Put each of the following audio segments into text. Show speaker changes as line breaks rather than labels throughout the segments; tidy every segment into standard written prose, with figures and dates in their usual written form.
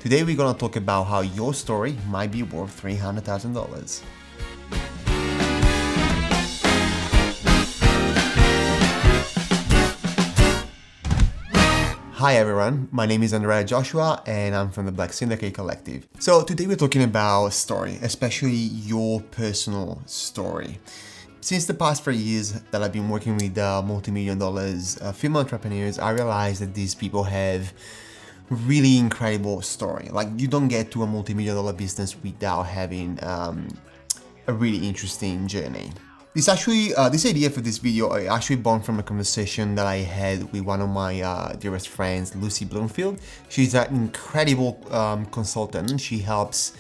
Today we're gonna talk about how your story might be worth $300,000. Hi everyone, my name is Andrea Joshua and I'm from the Black Syndicate Collective. So today we're talking about story, especially your personal story. Since the past 3 years that I've been working with multi-million dollars female entrepreneurs, I realized that these people have really incredible story. Like, you don't get to a multi-million dollar business without having a really interesting journey. This idea for this video actually born from a conversation that I had with one of my dearest friends, Lucy Bloomfield. She's an incredible consultant. She helps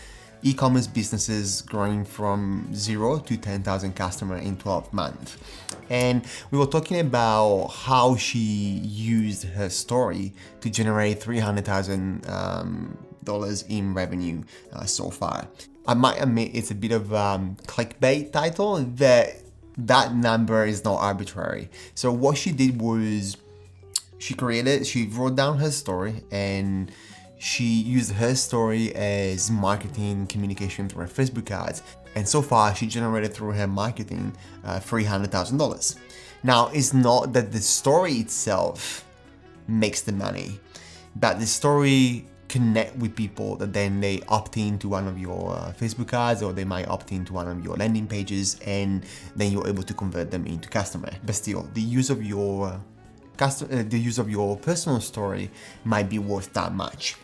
e-commerce businesses growing from 0 to 10,000 customers in 12 months. And we were talking about how she used her story to generate $300,000 in revenue so far. I might admit it's a bit of clickbait title, that number is not arbitrary. So what she did was she wrote down her story and she used her story as marketing communication through her Facebook ads. And so far she generated through her marketing $300,000. Now, it's not that the story itself makes the money, but the story connect with people that then they opt into one of your Facebook ads, or they might opt into one of your landing pages, and then you're able to convert them into customer. But still, the use of your personal story might be worth that much.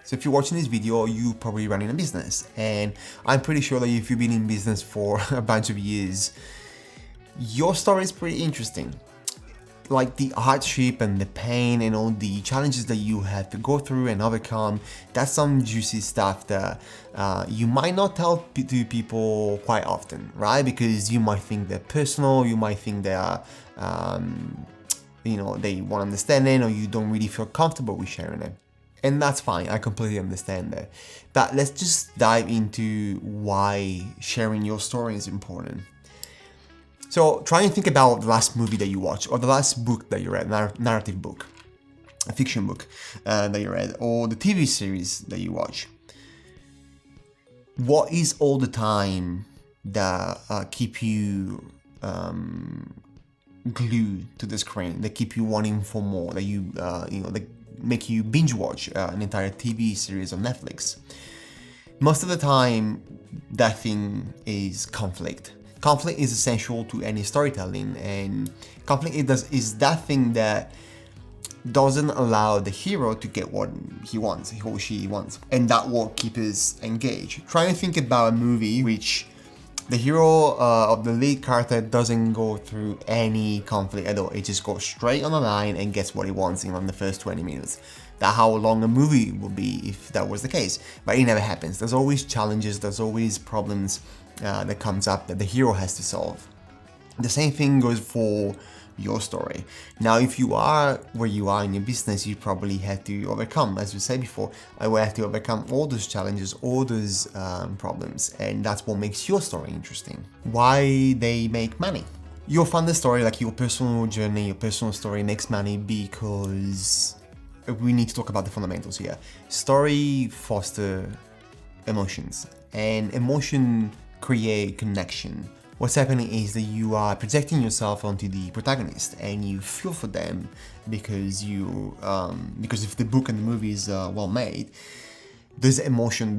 So if you're watching this video, you're probably running a business, and I'm pretty sure that if you've been in business for a bunch of years, your story is pretty interesting. Like the hardship and the pain and all the challenges that you have to go through and overcome, that's some juicy stuff that you might not tell to people quite often, right? Because you might think they're personal, you might think they are, they want understanding, or you don't really feel comfortable with sharing it. And that's fine, I completely understand that. But let's just dive into why sharing your story is important. So try and think about the last movie that you watched, or the last book that you read, narrative book, a fiction book that you read, or the TV series that you watch. What is all the time that keep you glued to the screen, that keep you wanting for more, that that make you binge watch an entire TV series on Netflix? Most of the time, that thing is conflict. Conflict is essential to any storytelling, and conflict is that thing that doesn't allow the hero to get what he wants, he or she wants, and that will keep us engaged. Try and think about a movie which the hero of the lead character doesn't go through any conflict at all. It just goes straight on the line and gets what he wants in the first 20 minutes. That's how long a movie would be if that was the case. But it never happens. There's always challenges, there's always problems that comes up that the hero has to solve. The same thing goes for your story. Now, if you are where you are in your business, you probably have to overcome, as we said before, I will have to overcome all those challenges, all those problems, and that's what makes your story interesting. Why they make money. Your founder story, like your personal journey, your personal story makes money because we need to talk about the fundamentals here. Story foster emotions, and emotion create connection. What's happening is that you are projecting yourself onto the protagonist and you feel for them because if the book and the movie is well made, their emotion,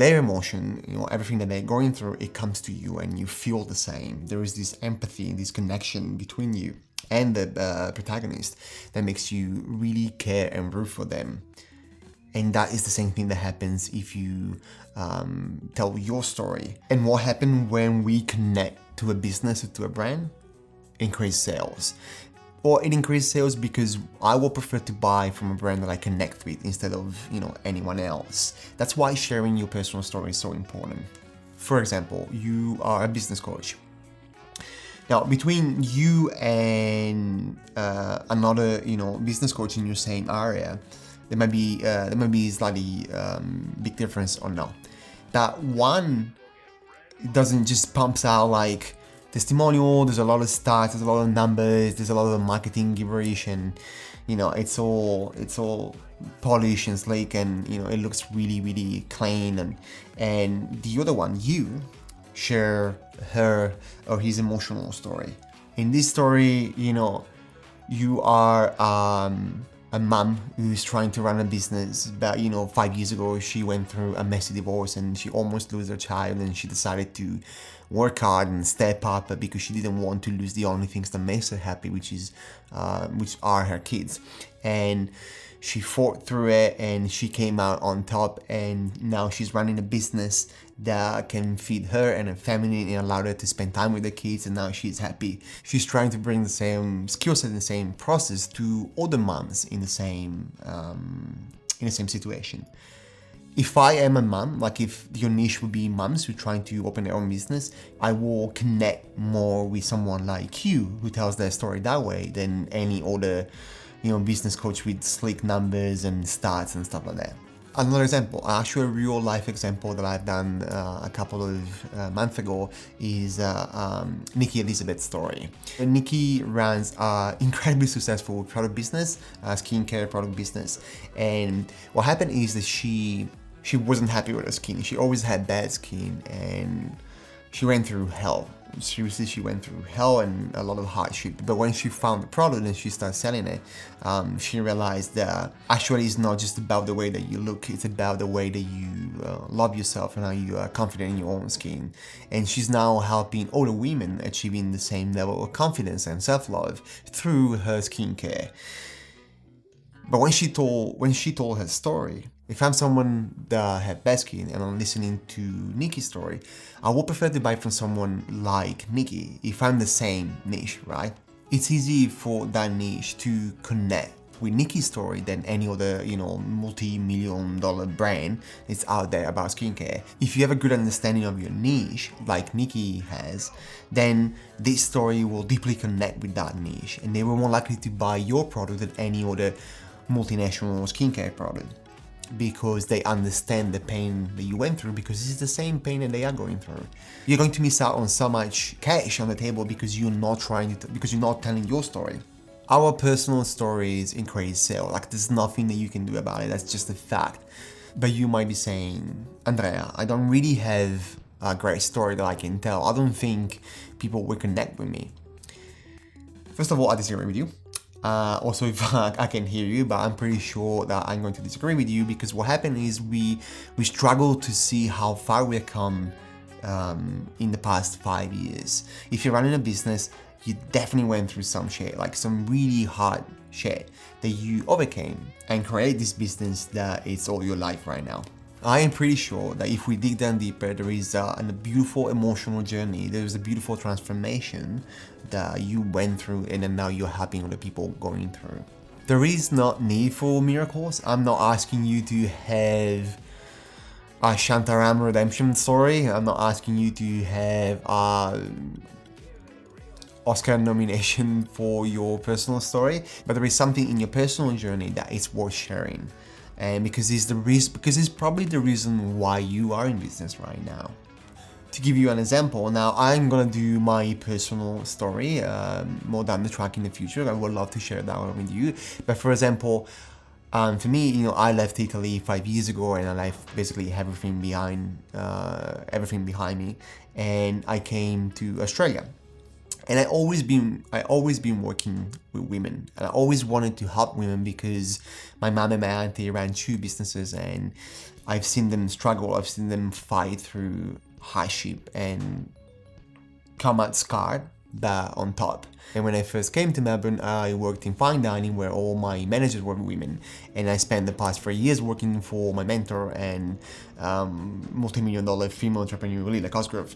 everything that they're going through, it comes to you and you feel the same. There is this empathy and this connection between you and the protagonist that makes you really care and root for them. And that is the same thing that happens if you tell your story. And what happens when we connect to a business or to a brand? Increase sales. Or it increases sales because I will prefer to buy from a brand that I connect with instead of anyone else. That's why sharing your personal story is so important. For example, you are a business coach. Now, between you and another business coach in your same area, there might be slightly big difference or not. That one doesn't just pumps out like testimonial, there's a lot of stats, there's a lot of numbers, there's a lot of marketing gibberish, and it's all polished and sleek, and it looks really, really clean. And the other one, you share her or his emotional story. In this story, you are a mom who's trying to run a business, but 5 years ago she went through a messy divorce and she almost lost her child, and she decided to work hard and step up because she didn't want to lose the only things that makes her happy, which are her kids. And she fought through it and she came out on top, and now she's running a business that can feed her and her family and allow her to spend time with the kids, and now she's happy. She's trying to bring the same skill set and the same process to other moms in the same situation. If I am a mom, like if your niche would be moms who are trying to open their own business, I will connect more with someone like you who tells their story that way than any other business coach with slick numbers and stats and stuff like that. Another example, actually a real life example that I've done a couple of months ago is Nikki Elizabeth's story. Nikki runs an incredibly successful product business, a skincare product business. And what happened is that she wasn't happy with her skin. She always had bad skin, and she went through hell. Seriously, she went through hell and a lot of hardship. But when she found the product and she started selling it, she realized that actually it's not just about the way that you look, it's about the way that you love yourself and how you are confident in your own skin. And she's now helping other women achieving the same level of confidence and self-love through her skincare. But when she told her story, if I'm someone that had bad skin and I'm listening to Nikki's story, I would prefer to buy from someone like Nikki if I'm the same niche, right? It's easy for that niche to connect with Nikki's story than any other, multi-million-dollar brand that's out there about skincare. If you have a good understanding of your niche, like Nikki has, then this story will deeply connect with that niche, and they were more likely to buy your product than any other multinational skincare product, because they understand the pain that you went through, because it's the same pain that they are going through. You're going to miss out on so much cash on the table because you're not telling your story. Our personal stories increase sales. Like, there's nothing that you can do about it. That's just a fact. But you might be saying, Andrea, I don't really have a great story that I can tell. I don't think people will connect with me. First of all, I disagree with you. Also, if I can hear you, but I'm pretty sure that I'm going to disagree with you, because what happened is we struggle to see how far we've come in the past 5 years. If you're running a business, you definitely went through some shit, like some really hard shit that you overcame and create this business that is all your life right now. I am pretty sure that if we dig down deeper, there is a beautiful emotional journey. There's a beautiful transformation that you went through, and then now you're helping other people going through. There is not need for miracles. I'm not asking you to have a Shantaram redemption story. I'm not asking you to have a Oscar nomination for your personal story, but there is something in your personal journey that is worth sharing. And because it's probably the reason why you are in business right now. To give you an example, now I'm gonna do my personal story more down the track in the future. I would love to share that one with you. But for example, for me, I left Italy 5 years ago, and I left basically everything behind me, and I came to Australia. And I always been working with women, and I always wanted to help women because my mom and my auntie ran 2 businesses, and I've seen them struggle. I've seen them fight through hardship and come out scarred, but on top. And when I first came to Melbourne, I worked in fine dining where all my managers were women, and I spent the past 3 years working for my mentor and multi-million-dollar female entrepreneur Lila Cosgrove,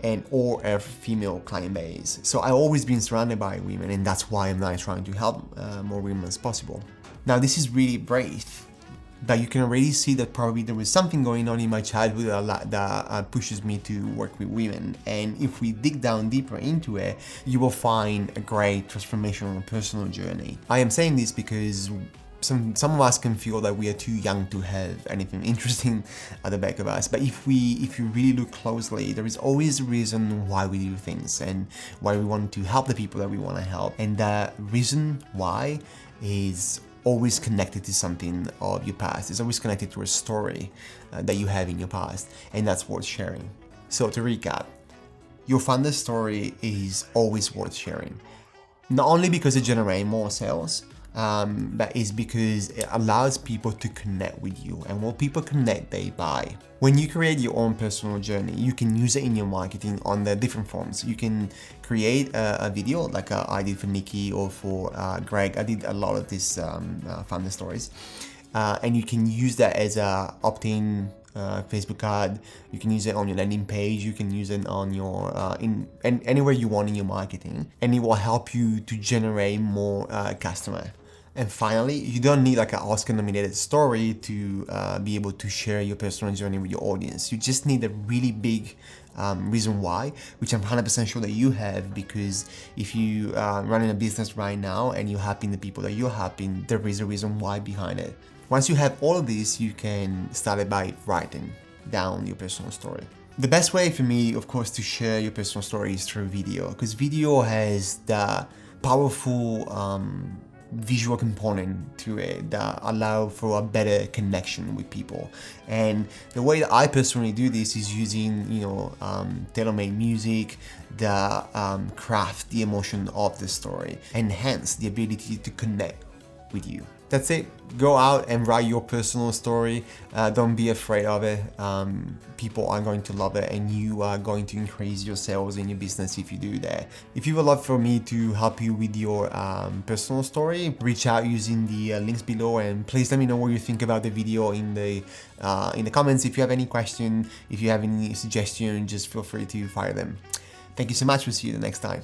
and all our female client base. So I've always been surrounded by women, and that's why I'm now trying to help more women as possible. Now, this is really brave, but you can already see that probably there was something going on in my childhood that pushes me to work with women. And if we dig down deeper into it, you will find a great transformational personal journey. I am saying this because some of us can feel that we are too young to have anything interesting at the back of us. But if you really look closely, there is always a reason why we do things and why we want to help the people that we want to help. And that reason why is always connected to something of your past. It's always connected to a story that you have in your past, and that's worth sharing. So to recap, your founder's story is always worth sharing. Not only because it generates more sales, but it's because it allows people to connect with you, and when people connect, they buy. When you create your own personal journey, you can use it in your marketing on the different forms. You can create a video like I did for Nikki or for Greg. I did a lot of these founder stories, and you can use that as a opt-in Facebook ad. You can use it on your landing page. You can use it on your anywhere you want in your marketing, and it will help you to generate more customer. And finally, you don't need like an Oscar-nominated story to be able to share your personal journey with your audience. You just need a really big reason why, which I'm 100% sure that you have, because if you running a business right now and you're helping the people that you're helping, there is a reason why behind it. Once you have all of this, you can start it by writing down your personal story. The best way for me, of course, to share your personal story is through video, because video has the powerful visual component to it that allow for a better connection with people. And the way that I personally do this is using, tailor-made music that craft the emotion of the story, and hence the ability to connect with you. That's it. Go out and write your personal story. Don't be afraid of it. People are going to love it, and you are going to increase your sales in your business if you do that. If you would love for me to help you with your personal story, reach out using the links below, and please let me know what you think about the video in the comments. If you have any question, if you have any suggestion, just feel free to fire them. Thank you so much. We'll see you the next time.